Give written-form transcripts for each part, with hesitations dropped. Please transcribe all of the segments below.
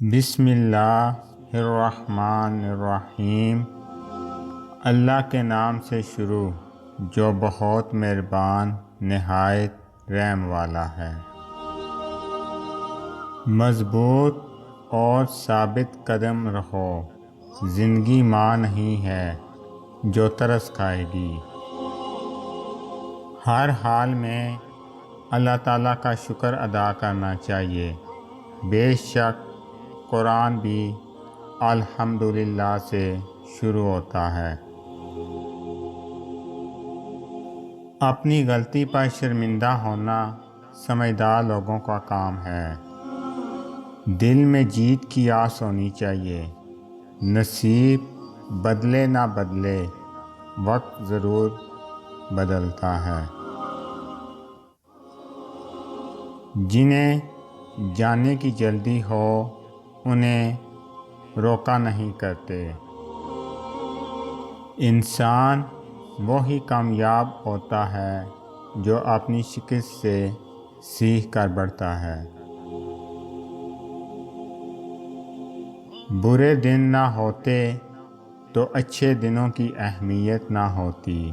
بسم اللہ الرحمن الرحیم۔ اللہ کے نام سے شروع جو بہت مہربان نہایت رحم والا ہے۔ مضبوط اور ثابت قدم رہو، زندگی ماں نہیں ہے جو ترس کھائے گی۔ ہر حال میں اللہ تعالیٰ کا شکر ادا کرنا چاہیے۔ بے شک قرآن بھی الحمدللہ سے شروع ہوتا ہے۔ اپنی غلطی پر شرمندہ ہونا سمجھدار لوگوں کا کام ہے۔ دل میں جیت کی آس ہونی چاہیے۔ نصیب بدلے نہ بدلے، وقت ضرور بدلتا ہے۔ جنہیں جانے کی جلدی ہو انہیں روکا نہیں کرتے۔ انسان وہی کامیاب ہوتا ہے جو اپنی شکست سے سیکھ کر بڑھتا ہے۔ برے دن نہ ہوتے تو اچھے دنوں کی اہمیت نہ ہوتی۔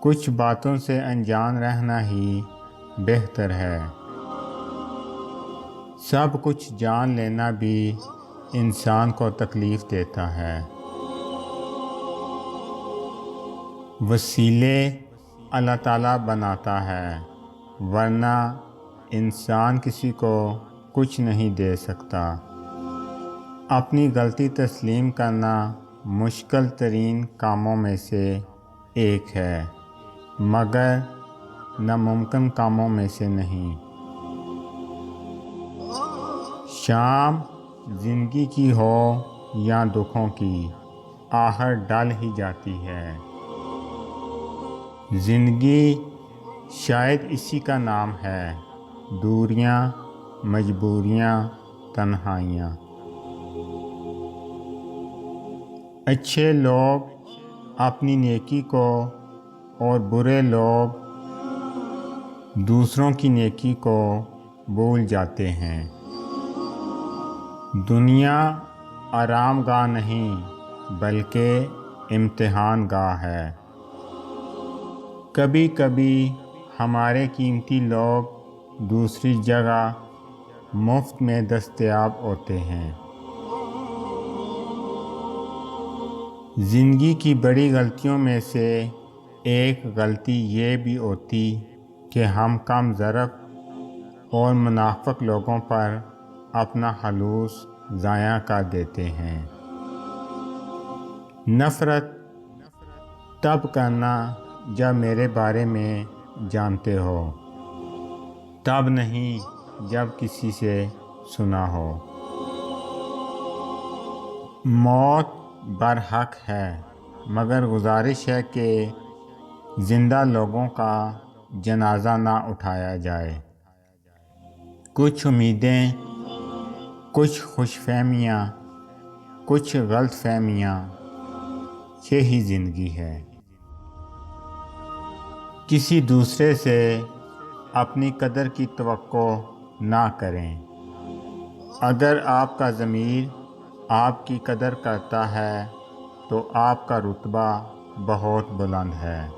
کچھ باتوں سے انجان رہنا ہی بہتر ہے۔ سب کچھ جان لینا بھی انسان کو تکلیف دیتا ہے۔ وسیلے اللہ تعالیٰ بناتا ہے، ورنہ انسان کسی کو کچھ نہیں دے سکتا۔ اپنی غلطی تسلیم کرنا مشکل ترین کاموں میں سے ایک ہے، مگر ناممکن کاموں میں سے نہیں۔ شام زندگی کی ہو یا دکھوں کی، آخر ڈل ہی جاتی ہے۔ زندگی شاید اسی کا نام ہے، دوریاں، مجبوریاں، تنہائیاں۔ اچھے لوگ اپنی نیکی کو اور برے لوگ دوسروں کی نیکی کو بھول جاتے ہیں۔ دنیا آرام گاہ نہیں بلکہ امتحان گاہ ہے۔ کبھی کبھی ہمارے قیمتی لوگ دوسری جگہ مفت میں دستیاب ہوتے ہیں۔ زندگی کی بڑی غلطیوں میں سے ایک غلطی یہ بھی ہوتی کہ ہم کم ظرف اور منافق لوگوں پر اپنا خلوص ضائع کر دیتے ہیں۔ نفرت تب کرنا جب میرے بارے میں جانتے ہو، تب نہیں جب کسی سے سنا ہو۔ موت برحق ہے، مگر گزارش ہے کہ زندہ لوگوں کا جنازہ نہ اٹھایا جائے۔ کچھ امیدیں، کچھ خوش فہمیاں، کچھ غلط فہمیاں، یہی زندگی ہے۔ کسی دوسرے سے اپنی قدر کی توقع نہ کریں۔ اگر آپ کا ضمیر آپ کی قدر کرتا ہے تو آپ کا رتبہ بہت بلند ہے۔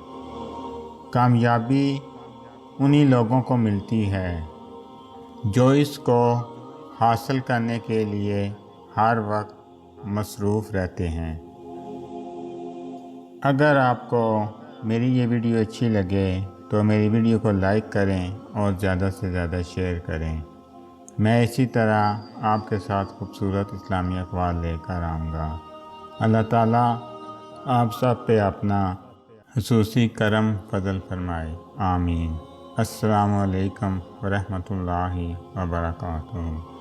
کامیابی انہی لوگوں کو ملتی ہے جو اس کو حاصل کرنے کے لیے ہر وقت مصروف رہتے ہیں۔ اگر آپ کو میری یہ ویڈیو اچھی لگے تو میری ویڈیو کو لائک کریں اور زیادہ سے زیادہ شیئر کریں۔ میں اسی طرح آپ کے ساتھ خوبصورت اسلامی اقوال لے کر آؤں گا۔ اللہ تعالیٰ آپ سب پہ اپنا خصوصی کرم فضل فرمائے، آمین۔ السلام علیکم ورحمۃ اللہ وبرکاتہ۔